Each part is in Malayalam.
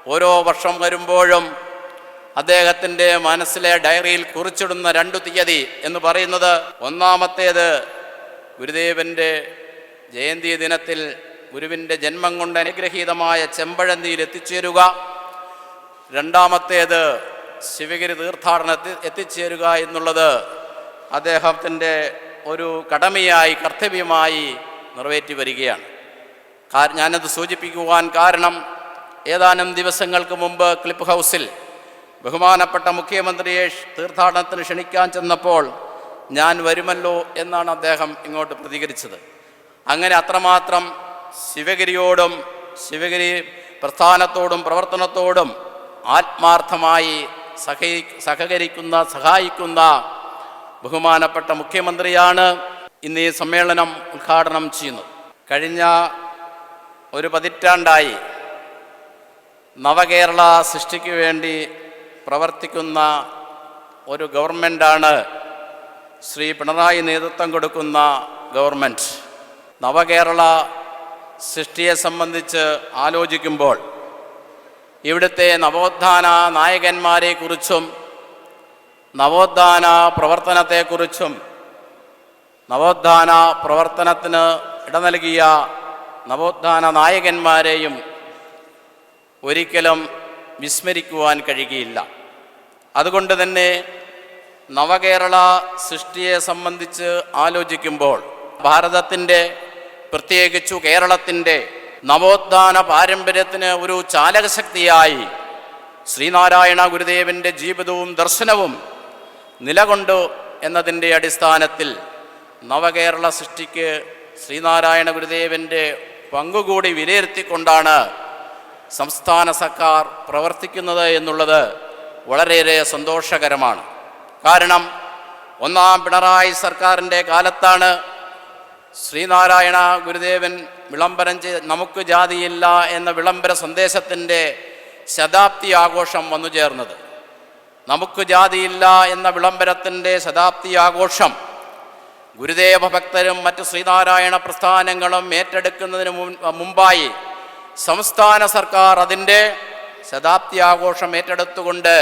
ഓരോ വർഷം വരുമ്പോഴും അദ്ദേഹത്തിൻ്റെ മനസ്സിലെ ഡയറിയിൽ കുറിച്ചിടുന്ന 2 തീയതി എന്ന് പറയുന്നത്, ഒന്നാമത്തേത് ഗുരുദേവൻ്റെ ജയന്തി ദിനത്തിൽ ഗുരുവിൻ്റെ ജന്മം കൊണ്ട് അനുഗ്രഹീതമായ ചെമ്പഴന്തിയിൽ എത്തിച്ചേരുക, രണ്ടാമത്തേത് ശിവഗിരി തീർത്ഥാടനത്തിൽ എത്തിച്ചേരുക എന്നുള്ളത് അദ്ദേഹത്തിൻ്റെ ഒരു കടമയായി, കർത്തവ്യമായി നിറവേറ്റി വരികയാണ്. ഞാനത് സൂചിപ്പിക്കുവാൻ കാരണം, ഏതാനും ദിവസങ്ങൾക്ക് മുമ്പ് ക്ലിപ്പ് ഹൗസിൽ ബഹുമാനപ്പെട്ട മുഖ്യമന്ത്രിയെ തീർത്ഥാടനത്തിന് ക്ഷണിക്കാൻ ചെന്നപ്പോൾ ഞാൻ വരുമല്ലോ എന്നാണ് അദ്ദേഹം ഇങ്ങോട്ട് പ്രതികരിച്ചത്. അങ്ങനെ അത്രമാത്രം ശിവഗിരിയോടും ശിവഗിരി പ്രസ്ഥാനത്തോടും പ്രവർത്തനത്തോടും ആത്മാർത്ഥമായി സഹായിക്കുന്ന ബഹുമാനപ്പെട്ട മുഖ്യമന്ത്രിയാണ് ഇന്ന് ഈ സമ്മേളനം ഉദ്ഘാടനം ചെയ്യുന്നത്. കഴിഞ്ഞ ഒരു പതിറ്റാണ്ടായി നവകേരള സൃഷ്ടിക്ക് വേണ്ടി പ്രവർത്തിക്കുന്ന ഒരു ഗവൺമെൻറ്റാണ് ശ്രീ പിണറായി നേതൃത്വം കൊടുക്കുന്ന ഗവൺമെൻറ്. നവകേരള സൃഷ്ടിയെ സംബന്ധിച്ച് ആലോചിക്കുമ്പോൾ ഇവിടുത്തെ നവോത്ഥാന നായകന്മാരെക്കുറിച്ചും നവോത്ഥാന പ്രവർത്തനത്തെക്കുറിച്ചും നവോത്ഥാന പ്രവർത്തനത്തിന് ഇട നൽകിയ നവോത്ഥാന നായകന്മാരെയും ഒരിക്കലും വിസ്മരിക്കുവാൻ കഴിയുകയില്ല. അതുകൊണ്ട് തന്നെ നവകേരള സൃഷ്ടിയെ സംബന്ധിച്ച് ആലോചിക്കുമ്പോൾ ഭാരതത്തിൻ്റെ, പ്രത്യേകിച്ചു കേരളത്തിൻ്റെ നവോത്ഥാന പാരമ്പര്യത്തിന് ഒരു ചാലകശക്തിയായി ശ്രീനാരായണ ഗുരുദേവൻ്റെ ജീവിതവും ദർശനവും നിലകൊണ്ടു എന്നതിൻ്റെ അടിസ്ഥാനത്തിൽ നവകേരള സൃഷ്ടിക്ക് ശ്രീനാരായണ ഗുരുദേവൻ്റെ പങ്കുകൂടി വിലയിരുത്തിക്കൊണ്ടാണ് സംസ്ഥാന സർക്കാർ പ്രവർത്തിക്കുന്നത് എന്നുള്ളത് വളരെയേറെ സന്തോഷകരമാണ്. കാരണം ഒന്നാം പിണറായി സർക്കാരിൻ്റെ കാലത്താണ് ശ്രീനാരായണ ഗുരുദേവൻ വിളംബരം ചെയ്ത് നമുക്ക് ജാതിയില്ല എന്ന വിളംബര സന്ദേശത്തിൻ്റെ ശതാബ്ദി ആഘോഷം വന്നു ചേർന്നത്. നമുക്ക് ജാതിയില്ല എന്ന വിളംബരത്തിൻ്റെ ശതാബ്ദി ആഘോഷം ഗുരുദേവ ഭക്തരും മറ്റ് ശ്രീനാരായണ പ്രസ്ഥാനങ്ങളും ഏറ്റെടുക്കുന്നതിന് മുമ്പായി സംസ്ഥാന സർക്കാർ അതിൻ്റെ ശതാബ്ദി ആഘോഷം ഏറ്റെടുത്തുകൊണ്ട്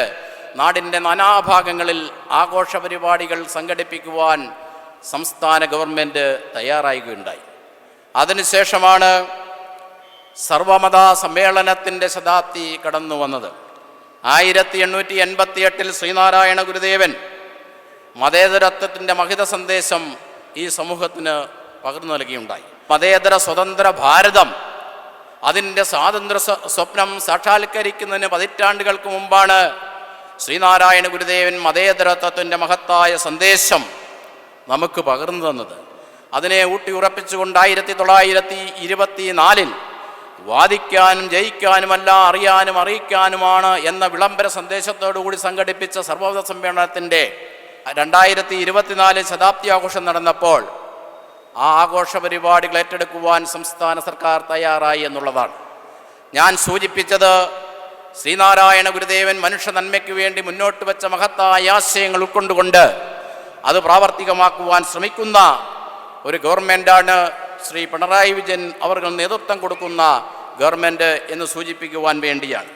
നാടിൻ്റെ നാനാഭാഗങ്ങളിൽ ആഘോഷ പരിപാടികൾ സംഘടിപ്പിക്കുവാൻ സംസ്ഥാന ഗവൺമെൻറ് തയ്യാറാവുകയുണ്ടായി. അതിനുശേഷമാണ് സർവമത സമ്മേളനത്തിൻ്റെ ശതാബ്ദി കടന്നു വന്നത്. 1888 ശ്രീനാരായണ ഗുരുദേവൻ മതേതരത്വത്തിൻ്റെ മഹിത സന്ദേശം ഈ സമൂഹത്തിന് പകർന്നു നൽകിയുണ്ടായി. മതേതര സ്വതന്ത്ര ഭാരതം അതിൻ്റെ സ്വാതന്ത്ര്യ സ്വപ്നം സാക്ഷാത്കരിക്കുന്നതിന് പതിറ്റാണ്ടുകൾക്ക് മുമ്പാണ് ശ്രീനാരായണ ഗുരുദേവൻ മതേതരത്വത്തിൻ്റെ മഹത്തായ സന്ദേശം നമുക്ക് പകർന്നു തന്നത്. അതിനെ ഊട്ടിയുറപ്പിച്ചുകൊണ്ട് 1924 വാദിക്കാനും ജയിക്കാനുമല്ല അറിയാനും അറിയിക്കാനുമാണ് എന്ന വിളംബര സന്ദേശത്തോടുകൂടി സംഘടിപ്പിച്ച സർവമത സമ്മേളനത്തിൻ്റെ 2024 ശതാബ്ദി ആഘോഷം നടന്നപ്പോൾ ആ ആഘോഷ പരിപാടികൾ ഏറ്റെടുക്കുവാൻ സംസ്ഥാന സർക്കാർ തയ്യാറായി എന്നുള്ളതാണ്. ഞാൻ സൂചിപ്പിച്ചത് ശ്രീനാരായണ ഗുരുദേവൻ മനുഷ്യ നന്മയ്ക്ക് വേണ്ടി മുന്നോട്ട് വെച്ച മഹത്തായ ആശയങ്ങൾ ഉൾക്കൊണ്ടുകൊണ്ട് അത് പ്രാവർത്തികമാക്കുവാൻ ശ്രമിക്കുന്ന ഒരു ഗവൺമെൻറ്റാണ് ശ്രീ പിണറായി വിജയൻ അവർ നേതൃത്വം കൊടുക്കുന്ന ഗവൺമെൻറ് എന്ന് സൂചിപ്പിക്കുവാൻ വേണ്ടിയാണ്.